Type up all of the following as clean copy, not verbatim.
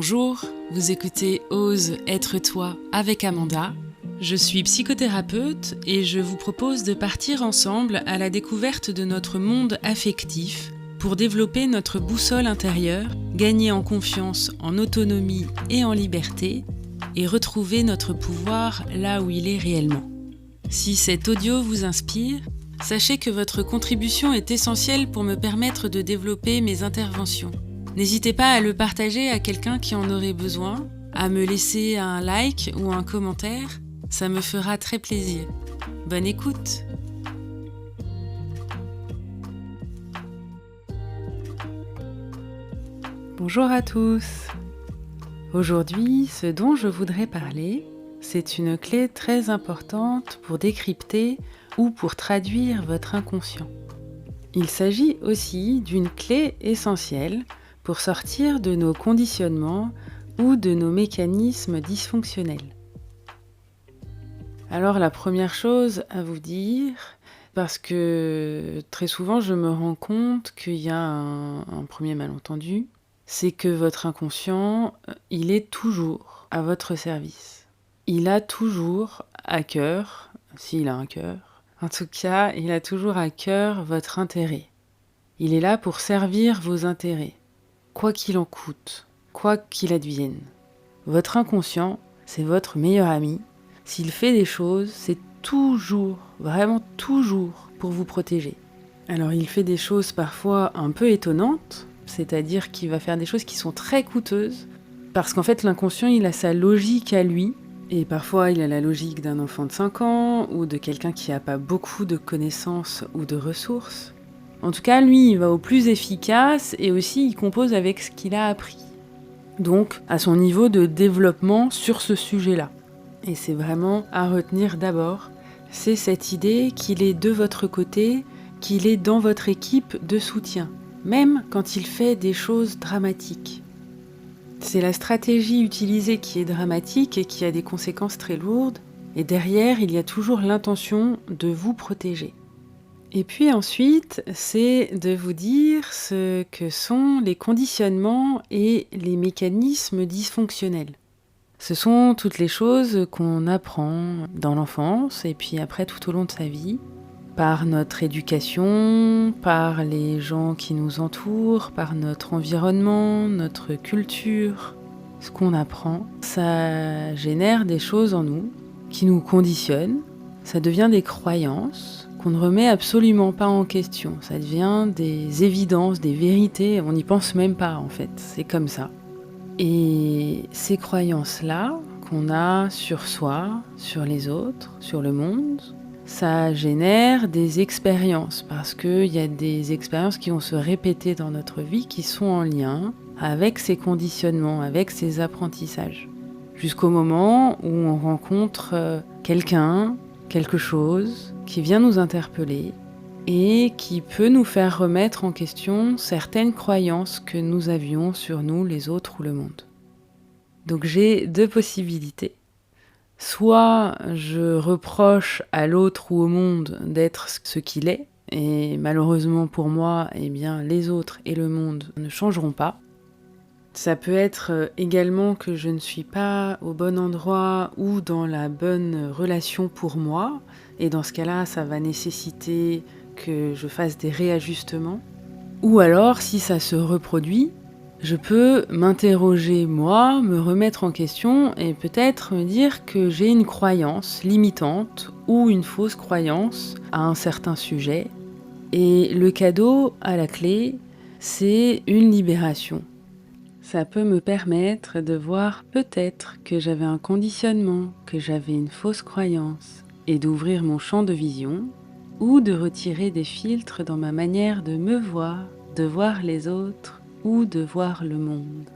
Bonjour, vous écoutez Ose être toi avec Amanda. Je suis psychothérapeute et je vous propose de partir ensemble à la découverte de notre monde affectif pour développer notre boussole intérieure, gagner en confiance, en autonomie et en liberté et retrouver notre pouvoir là où il est réellement. Si cet audio vous inspire, sachez que votre contribution est essentielle pour me permettre de développer mes interventions. N'hésitez pas à le partager à quelqu'un qui en aurait besoin, à me laisser un like ou un commentaire, ça me fera très plaisir. Bonne écoute! Bonjour à tous! Aujourd'hui, ce dont je voudrais parler, c'est une clé très importante pour décrypter ou pour traduire votre inconscient. Il s'agit aussi d'une clé essentielle pour sortir de nos conditionnements ou de nos mécanismes dysfonctionnels. Alors la première chose à vous dire, parce que très souvent je me rends compte qu'il y a un premier malentendu, c'est que votre inconscient, il est toujours à votre service. Il a toujours à cœur, s'il a un cœur, en tout cas, il a toujours à cœur votre intérêt. Il est là pour servir vos intérêts. Quoi qu'il en coûte, quoi qu'il advienne. Votre inconscient, c'est votre meilleur ami. S'il fait des choses, c'est toujours, vraiment toujours, pour vous protéger. Alors il fait des choses parfois un peu étonnantes, c'est-à-dire qu'il va faire des choses qui sont très coûteuses, parce qu'en fait l'inconscient, il a sa logique à lui, et parfois il a la logique d'un enfant de 5 ans, ou de quelqu'un qui n'a pas beaucoup de connaissances ou de ressources. En tout cas, lui, il va au plus efficace et aussi il compose avec ce qu'il a appris. Donc, à son niveau de développement sur ce sujet-là. Et c'est vraiment à retenir d'abord, c'est cette idée qu'il est de votre côté, qu'il est dans votre équipe de soutien, même quand il fait des choses dramatiques. C'est la stratégie utilisée qui est dramatique et qui a des conséquences très lourdes, et derrière, il y a toujours l'intention de vous protéger. Et puis ensuite, c'est de vous dire ce que sont les conditionnements et les mécanismes dysfonctionnels. Ce sont toutes les choses qu'on apprend dans l'enfance et puis après tout au long de sa vie, par notre éducation, par les gens qui nous entourent, par notre environnement, notre culture. Ce qu'on apprend, ça génère des choses en nous qui nous conditionnent, ça devient des croyances qu'on ne remet absolument pas en question. Ça devient des évidences, des vérités, on n'y pense même pas en fait, c'est comme ça. Et ces croyances-là qu'on a sur soi, sur les autres, sur le monde, ça génère des expériences, parce qu'il y a des expériences qui vont se répéter dans notre vie qui sont en lien avec ces conditionnements, avec ces apprentissages. Jusqu'au moment où on rencontre quelqu'un, quelque chose qui vient nous interpeller et qui peut nous faire remettre en question certaines croyances que nous avions sur nous, les autres ou le monde. Donc j'ai deux possibilités. Soit je reproche à l'autre ou au monde d'être ce qu'il est, et malheureusement pour moi, eh bien, les autres et le monde ne changeront pas. Ça peut être également que je ne suis pas au bon endroit ou dans la bonne relation pour moi, et dans ce cas-là, ça va nécessiter que je fasse des réajustements. Ou alors, si ça se reproduit, je peux m'interroger moi, me remettre en question et peut-être me dire que j'ai une croyance limitante ou une fausse croyance à un certain sujet. Et le cadeau à la clé, c'est une libération. Ça peut me permettre de voir peut-être que j'avais un conditionnement, que j'avais une fausse croyance, et d'ouvrir mon champ de vision, ou de retirer des filtres dans ma manière de me voir, de voir les autres, ou de voir le monde.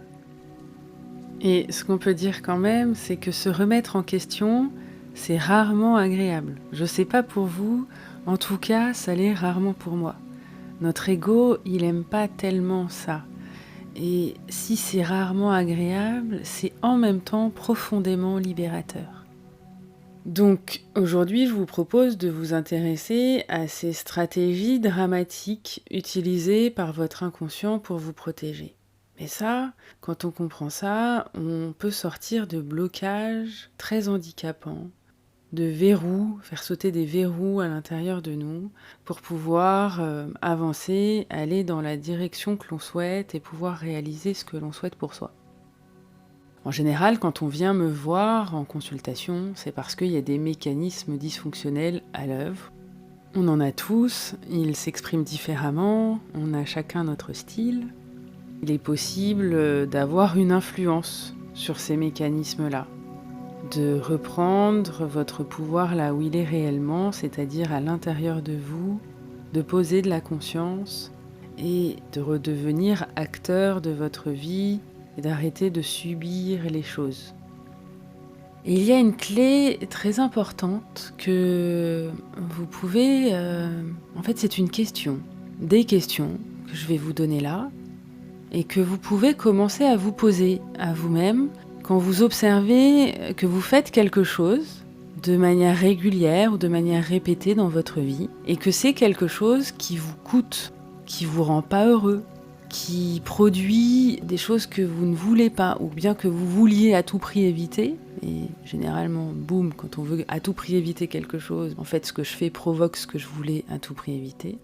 Et ce qu'on peut dire quand même, c'est que se remettre en question, c'est rarement agréable. Je sais pas pour vous, en tout cas, ça l'est rarement pour moi. Notre ego, il aime pas tellement ça. Et si c'est rarement agréable, c'est en même temps profondément libérateur. Donc aujourd'hui, je vous propose de vous intéresser à ces stratégies dramatiques utilisées par votre inconscient pour vous protéger. Et ça, quand on comprend ça, on peut sortir de blocages très handicapants, de verrous, faire sauter des verrous à l'intérieur de nous pour pouvoir avancer, aller dans la direction que l'on souhaite et pouvoir réaliser ce que l'on souhaite pour soi. En général, quand on vient me voir en consultation, c'est parce qu'il y a des mécanismes dysfonctionnels à l'œuvre. On en a tous, ils s'expriment différemment, on a chacun notre style. Il est possible d'avoir une influence sur ces mécanismes-là, de reprendre votre pouvoir là où il est réellement, c'est-à-dire à l'intérieur de vous, de poser de la conscience et de redevenir acteur de votre vie et d'arrêter de subir les choses. Et il y a une clé très importante que vous pouvez... en fait, c'est une question, des questions que je vais vous donner là, et que vous pouvez commencer à vous poser à vous-même quand vous observez que vous faites quelque chose de manière régulière ou de manière répétée dans votre vie, et que c'est quelque chose qui vous coûte, qui vous rend pas heureux, qui produit des choses que vous ne voulez pas ou bien que vous vouliez à tout prix éviter. Et généralement, boum, quand on veut à tout prix éviter quelque chose, en fait, ce que je fais provoque ce que je voulais à tout prix éviter.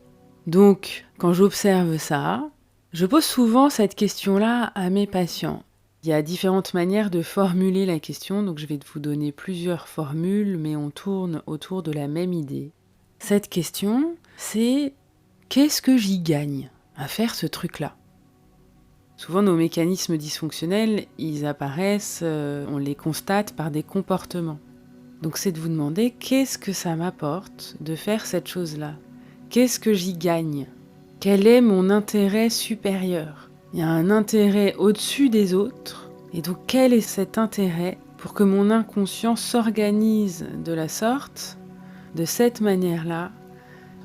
Donc, quand j'observe ça, je pose souvent cette question-là à mes patients. Il y a différentes manières de formuler la question, donc je vais vous donner plusieurs formules, mais on tourne autour de la même idée. Cette question, c'est « qu'est-ce que j'y gagne ?» à faire ce truc-là. Souvent, nos mécanismes dysfonctionnels, ils apparaissent, on les constate par des comportements. Donc c'est de vous demander qu'est-ce que ça m'apporte de faire cette chose-là ? Qu'est-ce que j'y gagne ? Quel est mon intérêt supérieur ? Il y a un intérêt au-dessus des autres, et donc quel est cet intérêt pour que mon inconscient s'organise de la sorte, de cette manière-là ?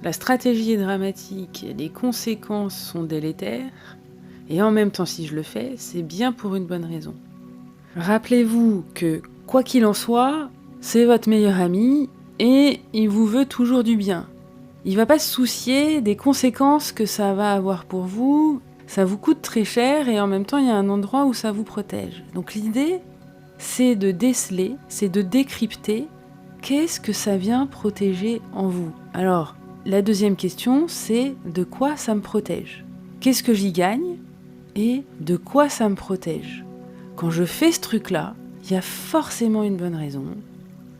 La stratégie est dramatique, les conséquences sont délétères, et en même temps, si je le fais, c'est bien pour une bonne raison. Rappelez-vous que, quoi qu'il en soit, c'est votre meilleur ami, et il vous veut toujours du bien. Il ne va pas se soucier des conséquences que ça va avoir pour vous, ça vous coûte très cher, et en même temps, il y a un endroit où ça vous protège. Donc l'idée, c'est de déceler, c'est de décrypter, qu'est-ce que ça vient protéger en vous ? Alors, la deuxième question, c'est de quoi ça me protège ? Qu'est-ce que j'y gagne ? Et de quoi ça me protège ? Quand je fais ce truc-là, il y a forcément une bonne raison.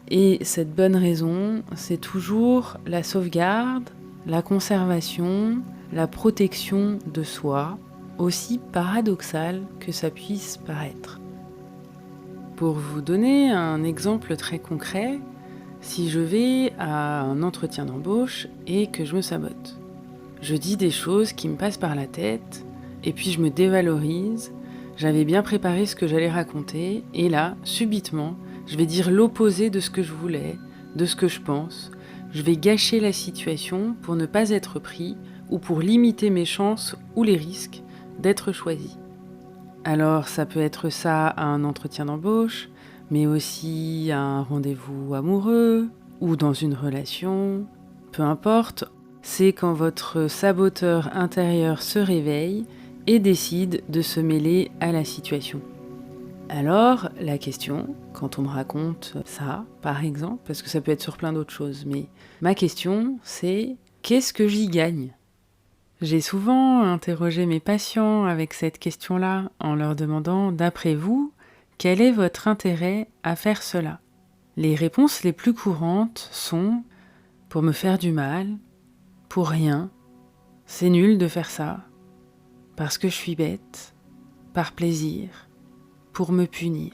Et cette bonne raison, c'est toujours la sauvegarde, la conservation, la protection de soi, aussi paradoxal que ça puisse paraître. Pour vous donner un exemple très concret, si je vais à un entretien d'embauche et que je me sabote, je dis des choses qui me passent par la tête et puis je me dévalorise, j'avais bien préparé ce que j'allais raconter et là, subitement, je vais dire l'opposé de ce que je voulais, de ce que je pense, je vais gâcher la situation pour ne pas être pris ou pour limiter mes chances ou les risques d'être choisi. Alors ça peut être ça à un entretien d'embauche, mais aussi à un rendez-vous amoureux ou dans une relation, peu importe, c'est quand votre saboteur intérieur se réveille et décide de se mêler à la situation. Alors, la question, quand on me raconte ça, par exemple, parce que ça peut être sur plein d'autres choses, mais ma question, c'est « qu'est-ce que j'y gagne ?» J'ai souvent interrogé mes patients avec cette question-là en leur demandant, d'après vous, quel est votre intérêt à faire cela ? Les réponses les plus courantes sont « pour me faire du mal »,« pour rien »,« c'est nul de faire ça »,« parce que je suis bête »,« par plaisir », pour me punir.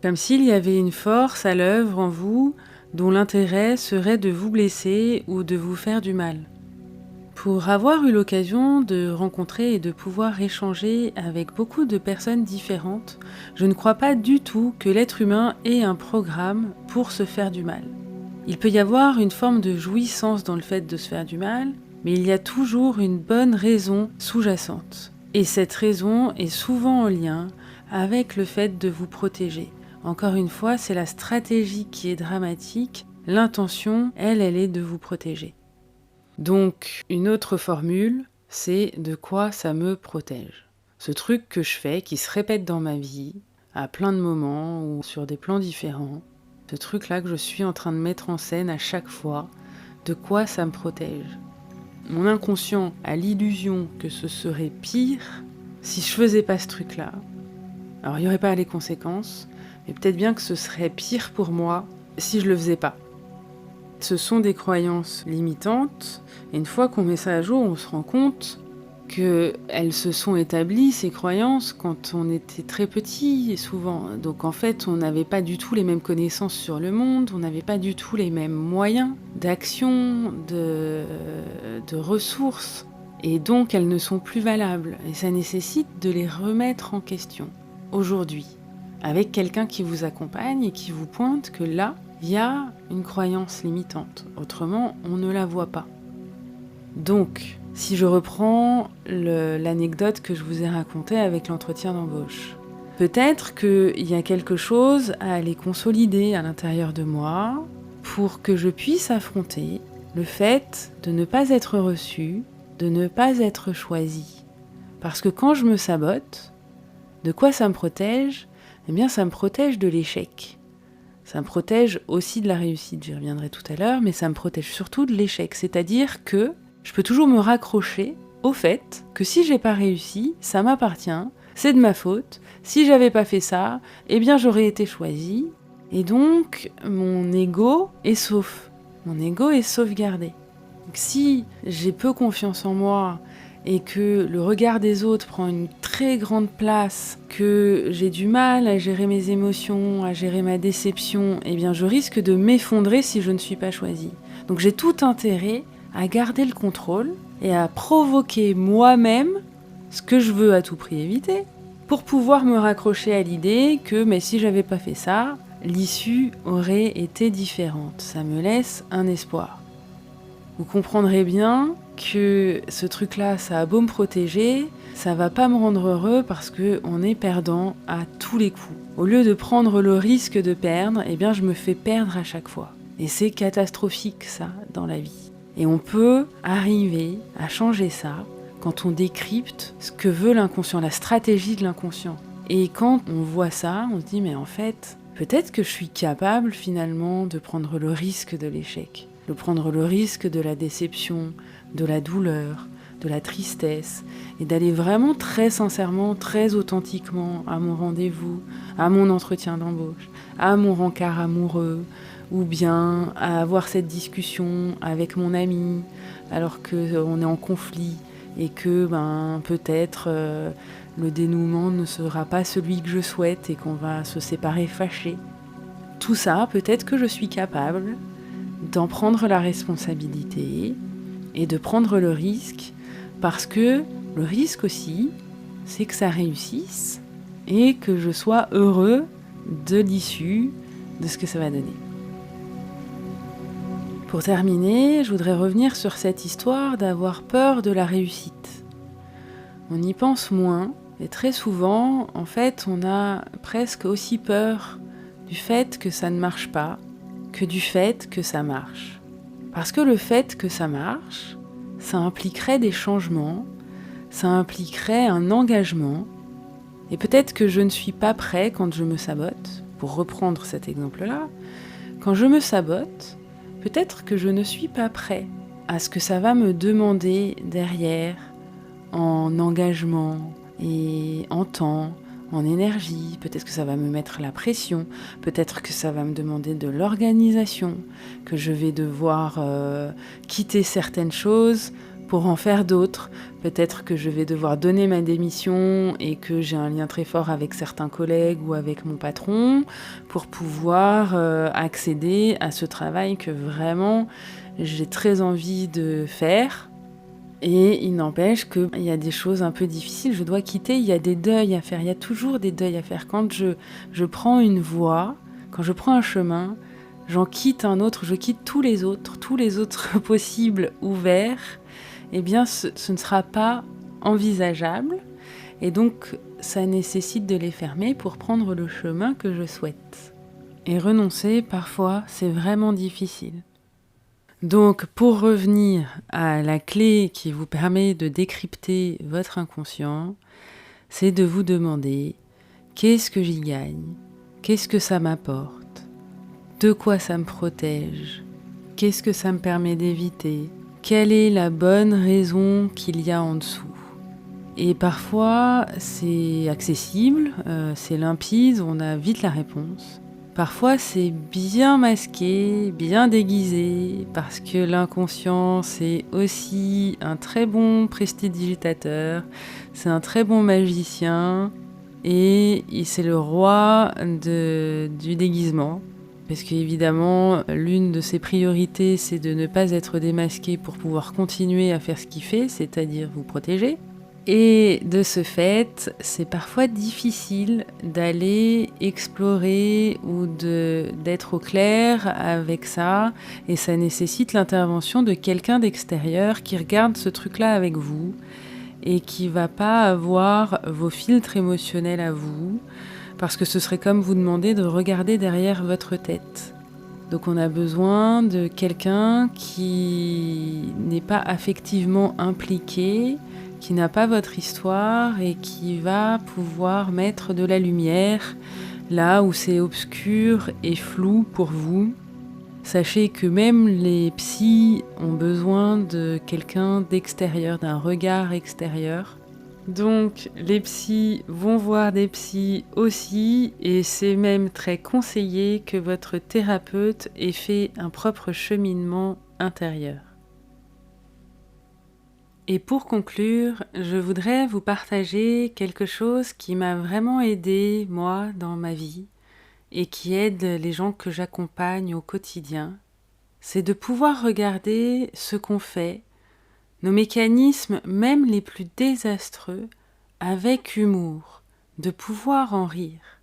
Comme s'il y avait une force à l'œuvre en vous dont l'intérêt serait de vous blesser ou de vous faire du mal. Pour avoir eu l'occasion de rencontrer et de pouvoir échanger avec beaucoup de personnes différentes, je ne crois pas du tout que l'être humain ait un programme pour se faire du mal. Il peut y avoir une forme de jouissance dans le fait de se faire du mal, mais il y a toujours une bonne raison sous-jacente. Et cette raison est souvent en lien avec le fait de vous protéger. Encore une fois, c'est la stratégie qui est dramatique. L'intention, elle est de vous protéger. Donc, une autre formule, c'est de quoi ça me protège. Ce truc que je fais, qui se répète dans ma vie, à plein de moments ou sur des plans différents, ce truc-là que je suis en train de mettre en scène à chaque fois, de quoi ça me protège? Mon inconscient a l'illusion que ce serait pire si je faisais pas ce truc-là. Alors il n'y aurait pas les conséquences, mais peut-être bien que ce serait pire pour moi si je le faisais pas. Ce sont des croyances limitantes, et une fois qu'on met ça à jour, on se rend compte qu'elles se sont établies, ces croyances, quand on était très petit, souvent. Donc en fait, on n'avait pas du tout les mêmes connaissances sur le monde, on n'avait pas du tout les mêmes moyens d'action, de ressources, et donc elles ne sont plus valables. Et ça nécessite de les remettre en question, aujourd'hui, avec quelqu'un qui vous accompagne et qui vous pointe que là, il y a une croyance limitante. Autrement, on ne la voit pas. Donc, si je reprends l'anecdote que je vous ai racontée avec l'entretien d'embauche, peut-être qu'il y a quelque chose à aller consolider à l'intérieur de moi pour que je puisse affronter le fait de ne pas être reçu, de ne pas être choisi. Parce que quand je me sabote, de quoi ça me protège? Eh bien, ça me protège de l'échec. Ça me protège aussi de la réussite, j'y reviendrai tout à l'heure, mais ça me protège surtout de l'échec. C'est-à-dire que je peux toujours me raccrocher au fait que si j'ai pas réussi, ça m'appartient, c'est de ma faute. Si j'avais pas fait ça, eh bien j'aurais été choisie. Et donc, mon ego est sauf. Mon ego est sauvegardé. Donc, si j'ai peu confiance en moi et que le regard des autres prend une très grande place, que j'ai du mal à gérer mes émotions, à gérer ma déception, eh bien je risque de m'effondrer si je ne suis pas choisie. Donc j'ai tout intérêt à garder le contrôle et à provoquer moi-même ce que je veux à tout prix éviter, pour pouvoir me raccrocher à l'idée que mais si j'avais pas fait ça, l'issue aurait été différente. Ça me laisse un espoir. Vous comprendrez bien que ce truc-là, ça a beau me protéger, ça va pas me rendre heureux parce qu'on est perdant à tous les coups. Au lieu de prendre le risque de perdre, eh bien je me fais perdre à chaque fois. Et c'est catastrophique ça, dans la vie. Et on peut arriver à changer ça quand on décrypte ce que veut l'inconscient, la stratégie de l'inconscient. Et quand on voit ça, on se dit mais en fait, peut-être que je suis capable finalement de prendre le risque de l'échec, de prendre le risque de la déception, de la douleur, de la tristesse, et d'aller vraiment très sincèrement, très authentiquement à mon rendez-vous, à mon entretien d'embauche, à mon rencard amoureux, ou bien à avoir cette discussion avec mon ami alors qu'on est en conflit et que peut-être le dénouement ne sera pas celui que je souhaite et qu'on va se séparer fâchés. Tout ça, peut-être que je suis capable d'en prendre la responsabilité et de prendre le risque, parce que le risque aussi, c'est que ça réussisse et que je sois heureux de l'issue de ce que ça va donner. Pour terminer, je voudrais revenir sur cette histoire d'avoir peur de la réussite. On y pense moins, et très souvent, en fait, on a presque aussi peur du fait que ça ne marche pas que du fait que ça marche. Parce que le fait que ça marche, ça impliquerait des changements, ça impliquerait un engagement, et peut-être que je ne suis pas prêt quand je me sabote, pour reprendre cet exemple-là, quand je me sabote, peut-être que je ne suis pas prêt à ce que ça va me demander derrière, en engagement et en temps, en énergie. Peut-être que ça va me mettre la pression, peut-être que ça va me demander de l'organisation, que je vais devoir quitter certaines choses pour en faire d'autres. Peut-être que je vais devoir donner ma démission et que j'ai un lien très fort avec certains collègues ou avec mon patron pour pouvoir accéder à ce travail que vraiment j'ai très envie de faire. Et il n'empêche qu'il y a des choses un peu difficiles, je dois quitter, il y a des deuils à faire, il y a toujours des deuils à faire. Quand je prends une voie, quand je prends un chemin, j'en quitte un autre, je quitte tous les autres possibles ouverts, eh bien ce ne sera pas envisageable. Et donc ça nécessite de les fermer pour prendre le chemin que je souhaite. Et renoncer, parfois, c'est vraiment difficile. Donc, pour revenir à la clé qui vous permet de décrypter votre inconscient, c'est de vous demander qu'est-ce que j'y gagne, qu'est-ce que ça m'apporte, de quoi ça me protège, qu'est-ce que ça me permet d'éviter, quelle est la bonne raison qu'il y a en dessous. Et parfois, c'est accessible, c'est limpide, on a vite la réponse. Parfois, c'est bien masqué, bien déguisé, parce que l'inconscient, c'est aussi un très bon prestidigitateur, c'est un très bon magicien, et c'est le roi du déguisement. Parce qu'évidemment, l'une de ses priorités, c'est de ne pas être démasqué pour pouvoir continuer à faire ce qu'il fait, c'est-à-dire vous protéger. Et de ce fait, c'est parfois difficile d'aller explorer ou d'être au clair avec ça, et ça nécessite l'intervention de quelqu'un d'extérieur qui regarde ce truc-là avec vous et qui va pas avoir vos filtres émotionnels à vous, parce que ce serait comme vous demander de regarder derrière votre tête. Donc on a besoin de quelqu'un qui n'est pas affectivement impliqué, qui n'a pas votre histoire et qui va pouvoir mettre de la lumière là où c'est obscur et flou pour vous. Sachez que même les psys ont besoin de quelqu'un d'extérieur, d'un regard extérieur. Donc les psys vont voir des psys aussi, et c'est même très conseillé que votre thérapeute ait fait un propre cheminement intérieur. Et pour conclure, je voudrais vous partager quelque chose qui m'a vraiment aidé, moi, dans ma vie, et qui aide les gens que j'accompagne au quotidien. C'est de pouvoir regarder ce qu'on fait, nos mécanismes, même les plus désastreux, avec humour, de pouvoir en rire.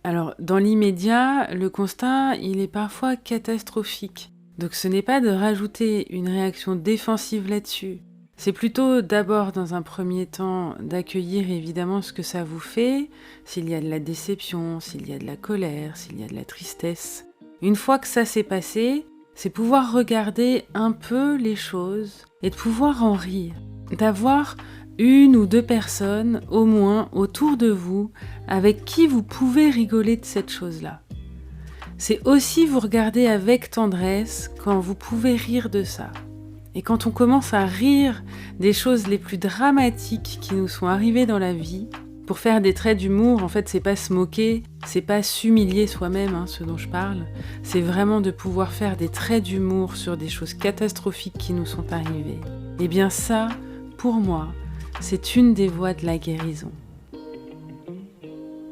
Alors, dans l'immédiat, le constat, il est parfois catastrophique. Donc ce n'est pas de rajouter une réaction défensive là-dessus. C'est plutôt d'abord, dans un premier temps, d'accueillir évidemment ce que ça vous fait, s'il y a de la déception, s'il y a de la colère, s'il y a de la tristesse. Une fois que ça s'est passé, c'est pouvoir regarder un peu les choses et de pouvoir en rire. D'avoir une ou deux personnes, au moins, autour de vous, avec qui vous pouvez rigoler de cette chose-là. C'est aussi vous regarder avec tendresse quand vous pouvez rire de ça. Et quand on commence à rire des choses les plus dramatiques qui nous sont arrivées dans la vie, pour faire des traits d'humour, en fait, c'est pas se moquer, c'est pas s'humilier soi-même, ce dont je parle. C'est vraiment de pouvoir faire des traits d'humour sur des choses catastrophiques qui nous sont arrivées. Et bien ça, pour moi, c'est une des voies de la guérison.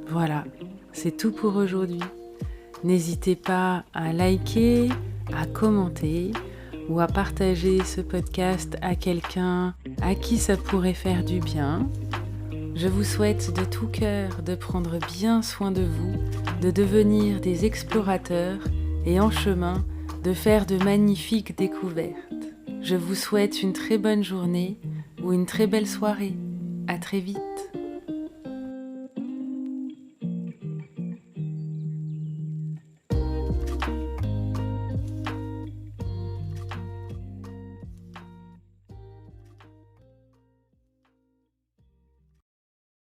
Voilà, c'est tout pour aujourd'hui. N'hésitez pas à liker, à commenter, ou à partager ce podcast à quelqu'un à qui ça pourrait faire du bien. Je vous souhaite de tout cœur de prendre bien soin de vous, de devenir des explorateurs et en chemin de faire de magnifiques découvertes. Je vous souhaite une très bonne journée ou une très belle soirée. À très vite.